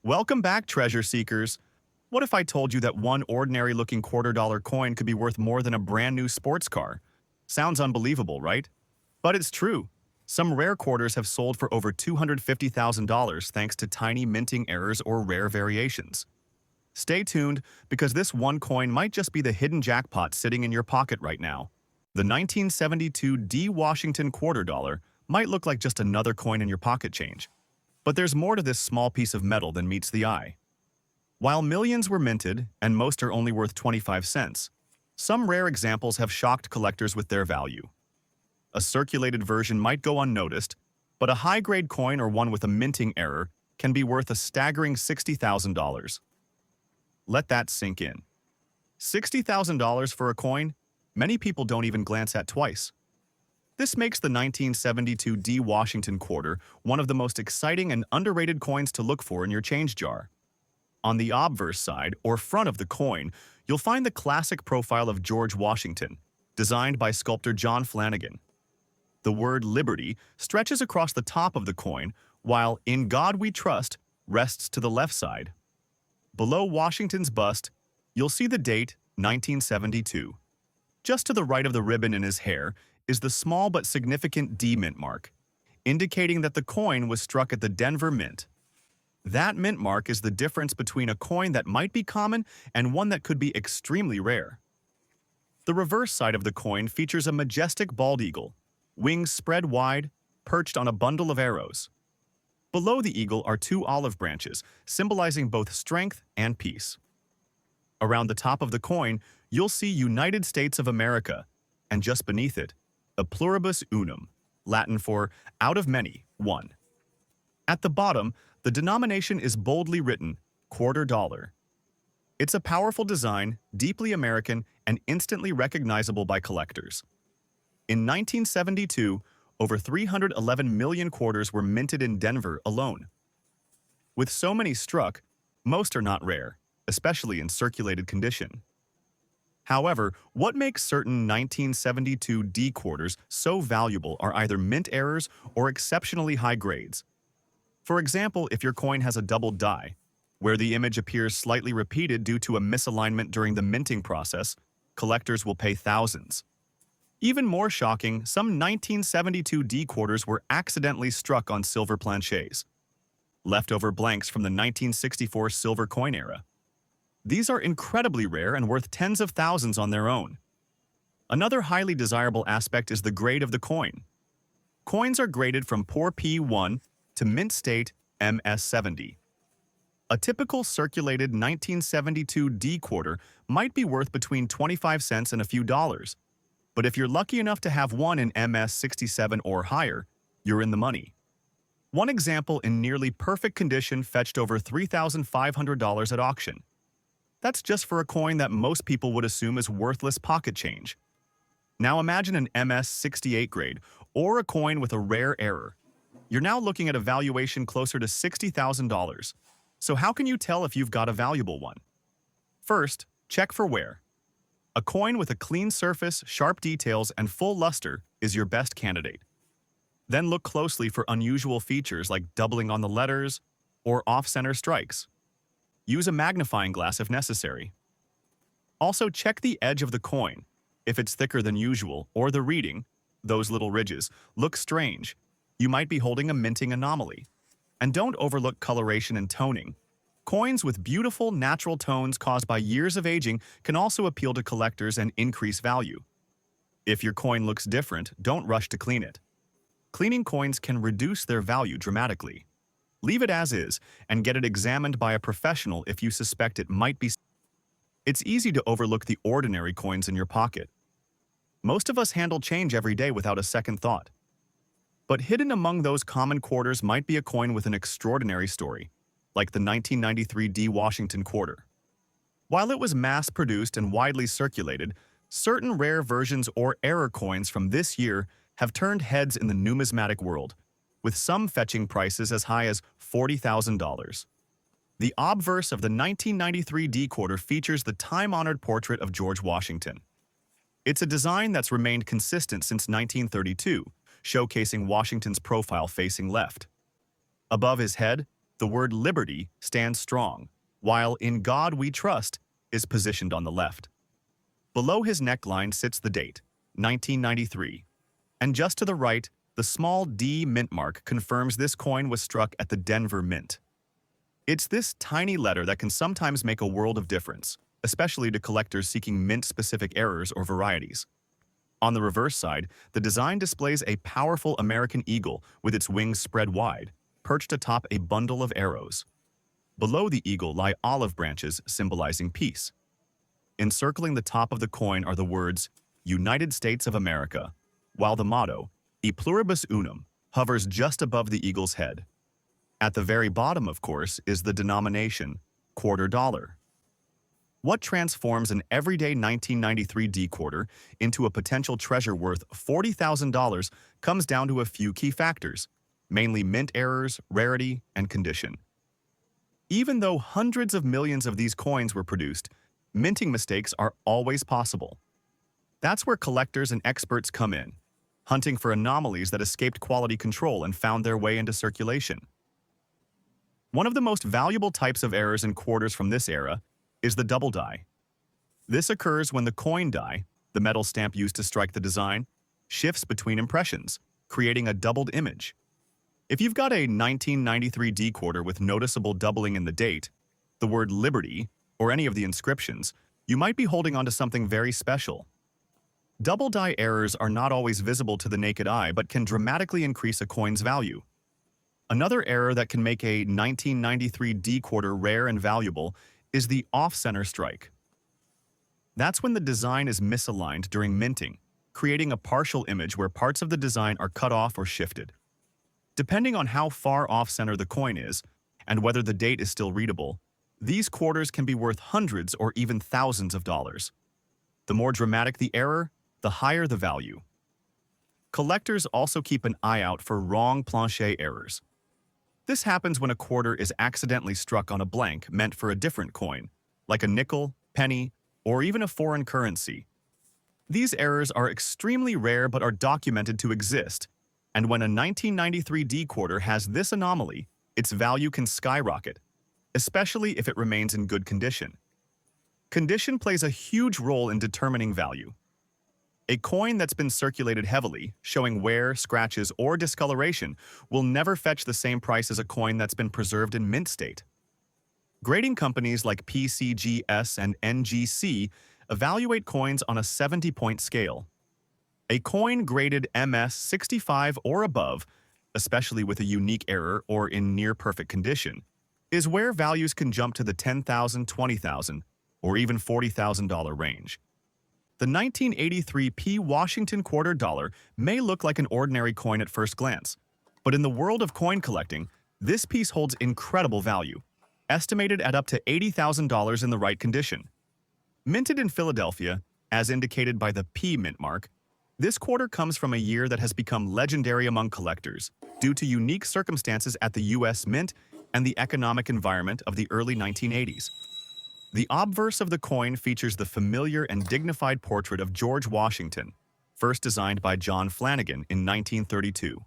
Welcome back, treasure seekers. What if I told you that one ordinary-looking quarter-dollar coin could be worth more than a brand-new sports car? Sounds unbelievable, right? But it's true. Some rare quarters have sold for over $250,000 thanks to tiny minting errors or rare variations. Stay tuned, because this one coin might just be the hidden jackpot sitting in your pocket right now. The 1972 D. Washington quarter dollar might look like just another coin in your pocket change. But there's more to this small piece of metal than meets the eye. While millions were minted, and most are only worth 25 cents, some rare examples have shocked collectors with their value. A circulated version might go unnoticed, but a high-grade coin or one with a minting error can be worth a staggering $60,000. Let that sink in. $60,000 for a coin? Many people don't even glance at twice. This makes the 1972 D. Washington quarter one of the most exciting and underrated coins to look for in your change jar. On the obverse side, or front of the coin, you'll find the classic profile of George Washington, designed by sculptor John Flanagan. The word Liberty stretches across the top of the coin, while In God We Trust rests to the left side. Below Washington's bust, you'll see the date, 1972. Just to the right of the ribbon in his hair is the small but significant D mint mark, indicating that the coin was struck at the Denver Mint. That mint mark is the difference between a coin that might be common and one that could be extremely rare. The reverse side of the coin features a majestic bald eagle, wings spread wide, perched on a bundle of arrows. Below the eagle are two olive branches, symbolizing both strength and peace. Around the top of the coin, you'll see United States of America, and just beneath it, a pluribus unum, Latin for out of many, one. At the bottom, the denomination is boldly written, quarter dollar. It's a powerful design, deeply American, and instantly recognizable by collectors. In 1972, over 311 million quarters were minted in Denver alone. With so many struck, most are not rare, especially in circulated condition. However, what makes certain 1972 D quarters so valuable are either mint errors or exceptionally high grades. For example, if your coin has a doubled die, where the image appears slightly repeated due to a misalignment during the minting process, collectors will pay thousands. Even more shocking, some 1972 D quarters were accidentally struck on silver planchets, leftover blanks from the 1964 silver coin era. These are incredibly rare and worth tens of thousands on their own. Another highly desirable aspect is the grade of the coin. Coins are graded from poor P1 to mint state MS70. A typical circulated 1972 D quarter might be worth between 25 cents and a few dollars, but if you're lucky enough to have one in MS67 or higher, you're in the money. One example in nearly perfect condition fetched over $3,500 at auction. That's just for a coin that most people would assume is worthless pocket change. Now imagine an MS68 grade, or a coin with a rare error. You're now looking at a valuation closer to $60,000. So how can you tell if you've got a valuable one? First, check for wear. A coin with a clean surface, sharp details, and full luster is your best candidate. Then look closely for unusual features like doubling on the letters or off-center strikes. Use a magnifying glass if necessary. Also, check the edge of the coin. If it's thicker than usual, or the reading, those little ridges, look strange, you might be holding a minting anomaly. And don't overlook coloration and toning. Coins with beautiful, natural tones caused by years of aging can also appeal to collectors and increase value. If your coin looks different, don't rush to clean it. Cleaning coins can reduce their value dramatically. Leave it as is and get it examined by a professional if you suspect it might be. It's easy to overlook the ordinary coins in your pocket. Most of us handle change every day without a second thought. But hidden among those common quarters might be a coin with an extraordinary story, like the 1993 D. Washington quarter. While it was mass-produced and widely circulated, certain rare versions or error coins from this year have turned heads in the numismatic world, with some fetching prices as high as $40,000. The obverse of the 1993 D quarter features the time-honored portrait of George Washington. It's a design that's remained consistent since 1932, showcasing Washington's profile facing left. Above his head, The word liberty stands strong, while in God we trust is positioned on the left. Below his neckline sits the date, 1993, and just to the right, the small D mint mark confirms this coin was struck at the Denver Mint. It's this tiny letter that can sometimes make a world of difference, especially to collectors seeking mint-specific errors or varieties. On the reverse side, the design displays a powerful American eagle with its wings spread wide, perched atop a bundle of arrows. Below the eagle lie olive branches symbolizing peace. Encircling the top of the coin are the words, United States of America, while the motto, E pluribus unum, hovers just above the eagle's head. At the very bottom, of course, is the denomination, quarter dollar. What transforms an everyday 1993 D-quarter into a potential treasure worth $40,000 comes down to a few key factors, mainly mint errors, rarity, and condition. Even though hundreds of millions of these coins were produced, minting mistakes are always possible. That's where collectors and experts come in, hunting for anomalies that escaped quality control and found their way into circulation. One of the most valuable types of errors in quarters from this era is the double die. This occurs when the coin die, the metal stamp used to strike the design, shifts between impressions, creating a doubled image. If you've got a 1993 D quarter with noticeable doubling in the date, the word Liberty, or any of the inscriptions, you might be holding onto something very special. Double die errors are not always visible to the naked eye but can dramatically increase a coin's value. Another error that can make a 1993 D quarter rare and valuable is the off-center strike. That's when the design is misaligned during minting, creating a partial image where parts of the design are cut off or shifted. Depending on how far off-center the coin is, and whether the date is still readable, these quarters can be worth hundreds or even thousands of dollars. The more dramatic the error, the higher the value. Collectors also keep an eye out for wrong plancher errors. This happens when a quarter is accidentally struck on a blank meant for a different coin, like a nickel, penny, or even a foreign currency. These errors are extremely rare but are documented to exist, and when a 1993 D quarter has this anomaly, its value can skyrocket, especially if it remains in good condition. Condition plays a huge role in determining value. A coin that's been circulated heavily, showing wear, scratches, or discoloration, will never fetch the same price as a coin that's been preserved in mint state. Grading companies like PCGS and NGC evaluate coins on a 70-point scale. A coin graded MS 65 or above, especially with a unique error or in near-perfect condition, is where values can jump to the $10,000, $20,000, or even $40,000 range. The 1983 P. Washington quarter dollar may look like an ordinary coin at first glance, but in the world of coin collecting, this piece holds incredible value, estimated at up to $80,000 in the right condition. Minted in Philadelphia, as indicated by the P mint mark, this quarter comes from a year that has become legendary among collectors due to unique circumstances at the U.S. Mint and the economic environment of the early 1980s. The obverse of the coin features the familiar and dignified portrait of George Washington, first designed by John Flanagan in 1932.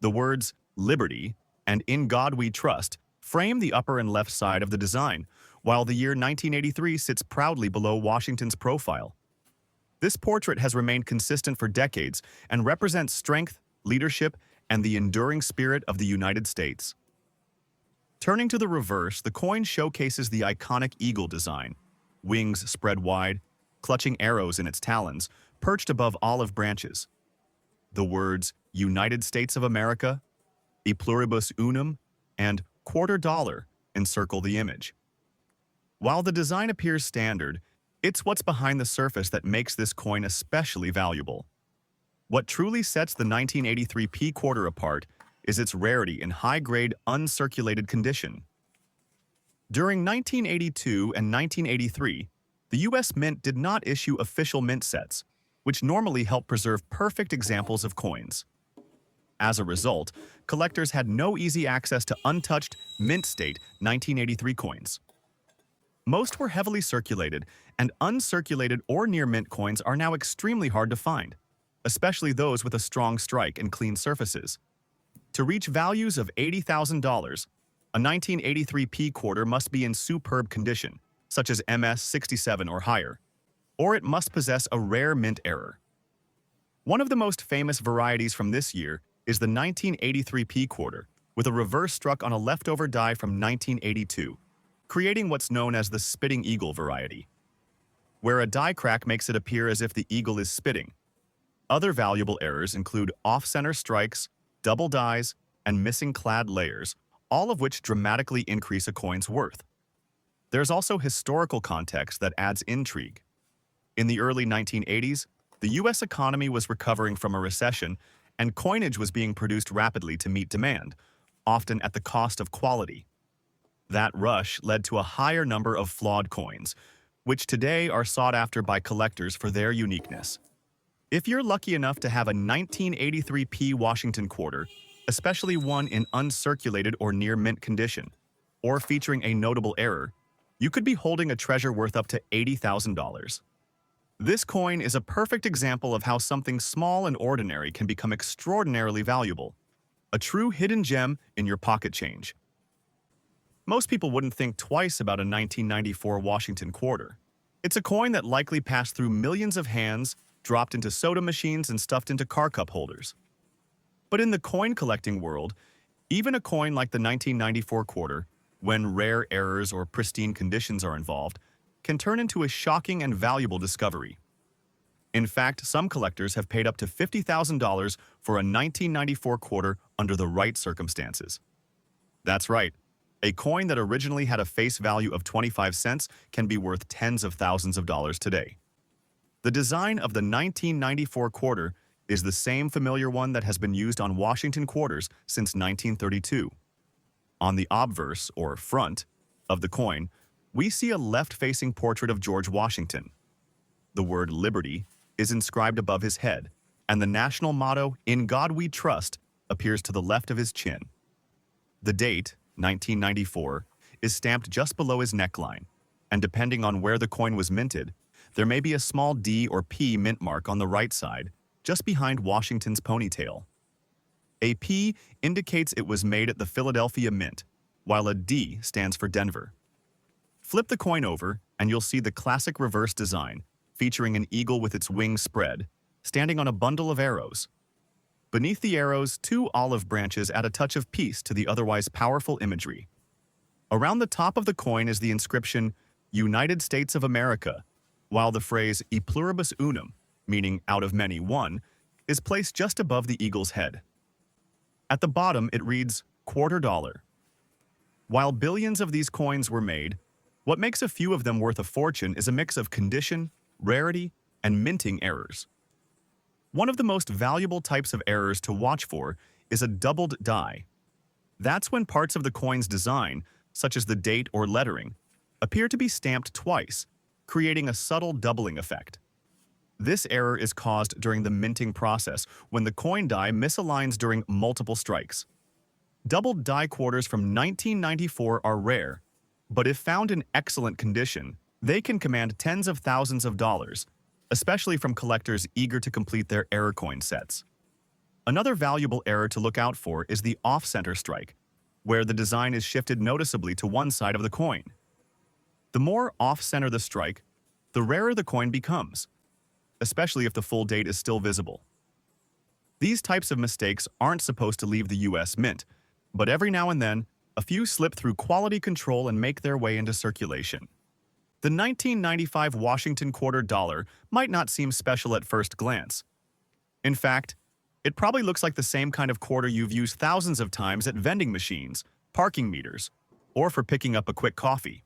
The words "Liberty" and "In God We Trust" frame the upper and left side of the design, while the year 1983 sits proudly below Washington's profile. This portrait has remained consistent for decades and represents strength, leadership, and the enduring spirit of the United States. Turning to the reverse, the coin showcases the iconic eagle design, wings spread wide, clutching arrows in its talons, perched above olive branches. The words United States of America, E pluribus unum, and quarter dollar encircle the image. While the design appears standard, it's what's behind the surface that makes this coin especially valuable. What truly sets the 1983 P quarter apart is its rarity in high-grade, uncirculated condition. During 1982 and 1983, the U.S. Mint did not issue official mint sets, which normally help preserve perfect examples of coins. As a result, collectors had no easy access to untouched, mint-state 1983 coins. Most were heavily circulated, and uncirculated or near-mint coins are now extremely hard to find, especially those with a strong strike and clean surfaces. To reach values of $80,000, A 1983 P quarter must be in superb condition, such as MS 67 or higher, or it must possess a rare mint error. One of the most famous varieties from this year is the 1983 P quarter, with a reverse struck on a leftover die from 1982, creating what's known as the spitting eagle variety, where a die crack makes it appear as if the eagle is spitting. Other valuable errors include off-center strikes, double dies, and missing clad layers, all of which dramatically increase a coin's worth. There's also historical context that adds intrigue. In the early 1980s, the U.S. economy was recovering from a recession, and coinage was being produced rapidly to meet demand, often at the cost of quality. That rush led to a higher number of flawed coins, which today are sought after by collectors for their uniqueness. If you're lucky enough to have a 1983 P Washington quarter, especially one in uncirculated or near mint condition, or featuring a notable error, you could be holding a treasure worth up to $80,000. This coin is a perfect example of how something small and ordinary can become extraordinarily valuable, a true hidden gem in your pocket change. Most people wouldn't think twice about a 1994 Washington quarter. It's a coin that likely passed through millions of hands, dropped into soda machines, and stuffed into car cup holders. But in the coin collecting world, even a coin like the 1994 quarter, when rare errors or pristine conditions are involved, can turn into a shocking and valuable discovery. In fact, some collectors have paid up to $50,000 for a 1994 quarter under the right circumstances. That's right. A coin that originally had a face value of 25 cents can be worth tens of thousands of dollars today. The design of the 1994 quarter is the same familiar one that has been used on Washington quarters since 1932. On the obverse, or front, of the coin, we see a left-facing portrait of George Washington. The word liberty is inscribed above his head, and the national motto, "In God We Trust," appears to the left of his chin. The date, 1994, is stamped just below his neckline, and depending on where the coin was minted, there may be a small D or P mint mark on the right side, just behind Washington's ponytail. A P indicates it was made at the Philadelphia Mint, while a D stands for Denver. Flip the coin over, and you'll see the classic reverse design, featuring an eagle with its wings spread, standing on a bundle of arrows. Beneath the arrows, two olive branches add a touch of peace to the otherwise powerful imagery. Around the top of the coin is the inscription, "United States of America," while the phrase "E pluribus unum," meaning "out of many, one," is placed just above the eagle's head. At the bottom, it reads, "Quarter dollar." While billions of these coins were made, what makes a few of them worth a fortune is a mix of condition, rarity, and minting errors. One of the most valuable types of errors to watch for is a doubled die. That's when parts of the coin's design, such as the date or lettering, appear to be stamped twice, creating a subtle doubling effect. This error is caused during the minting process when the coin die misaligns during multiple strikes. Doubled die quarters from 1994 are rare, but if found in excellent condition, they can command tens of thousands of dollars, especially from collectors eager to complete their error coin sets. Another valuable error to look out for is the off-center strike, where the design is shifted noticeably to one side of the coin. The more off-center the strike, the rarer the coin becomes, especially if the full date is still visible. These types of mistakes aren't supposed to leave the U.S. Mint, but every now and then, a few slip through quality control and make their way into circulation. The 1995 Washington quarter dollar might not seem special at first glance. In fact, it probably looks like the same kind of quarter you've used thousands of times at vending machines, parking meters, or for picking up a quick coffee.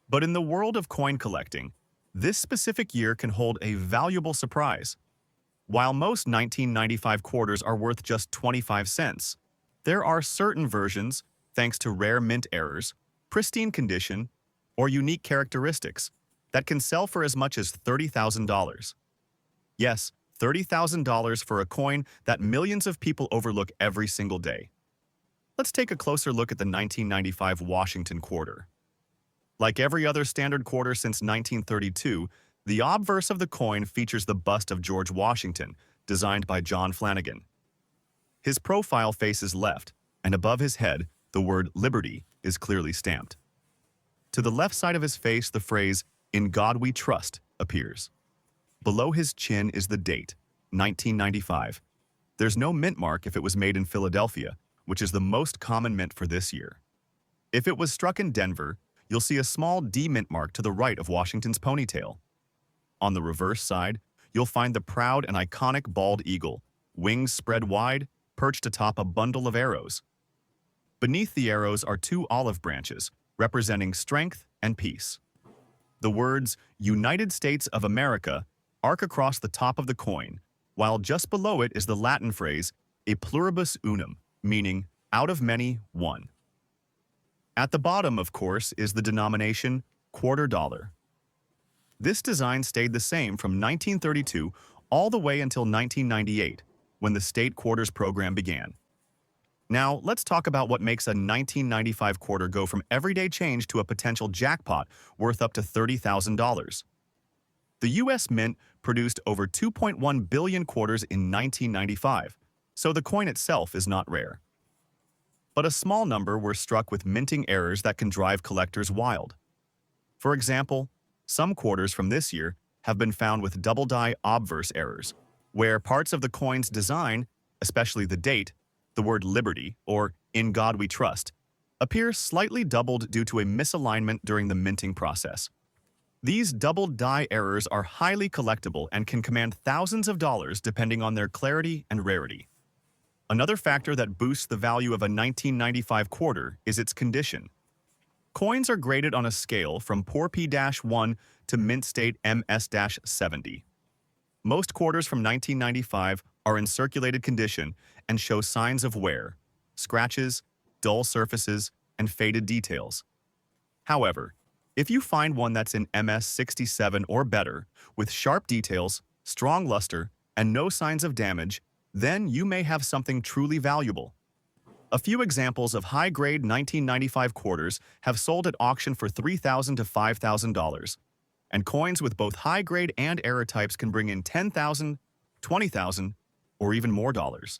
But in the world of coin collecting, this specific year can hold a valuable surprise. While most 1995 quarters are worth just 25 cents, there are certain versions, thanks to rare mint errors, pristine condition, or unique characteristics, that can sell for as much as $30,000. Yes, $30,000 for a coin that millions of people overlook every single day. Let's take a closer look at the 1995 Washington quarter. Like every other standard quarter since 1932, the obverse of the coin features the bust of George Washington, designed by John Flanagan. His profile faces left, and above his head, The word liberty is clearly stamped. To the left side of his face, the phrase, "In God we trust," appears. Below his chin is the date, 1995. There's no mint mark if it was made in Philadelphia, which is the most common mint for this year. If it was struck in Denver, you'll see a small D mint mark to the right of Washington's ponytail. On the reverse side, you'll find the proud and iconic bald eagle, wings spread wide, perched atop a bundle of arrows. Beneath the arrows are two olive branches, representing strength and peace. The words United States of America arc across the top of the coin, while just below it is the Latin phrase e pluribus unum, meaning out of many, one. At the bottom, of course, is the denomination quarter dollar. This design stayed the same from 1932 all the way until 1998, when the state quarters program began. Now, let's talk about what makes a 1995 quarter go from everyday change to a potential jackpot worth up to $30,000. The U.S. Mint produced over 2.1 billion quarters in 1995, so the coin itself is not rare. But a small number were struck with minting errors that can drive collectors wild. For example, some quarters from this year have been found with double-die obverse errors, where parts of the coin's design, especially the date, the word liberty, or in God we trust, appear slightly doubled due to a misalignment during the minting process. These doubled die errors are highly collectible and can command thousands of dollars depending on their clarity and rarity. Another factor that boosts the value of a 1995 quarter is its condition. Coins are graded on a scale from poor P-1 to mint state MS-70. Most quarters from 1995 are in circulated condition and show signs of wear, scratches, dull surfaces, and faded details. However, if you find one that's in MS-67 or better, with sharp details, strong luster, and no signs of damage, then you may have something truly valuable. A few examples of high-grade 1995 quarters have sold at auction for $3,000 to $5,000, and coins with both high-grade and error types can bring in $10,000, $20,000, or even more dollars.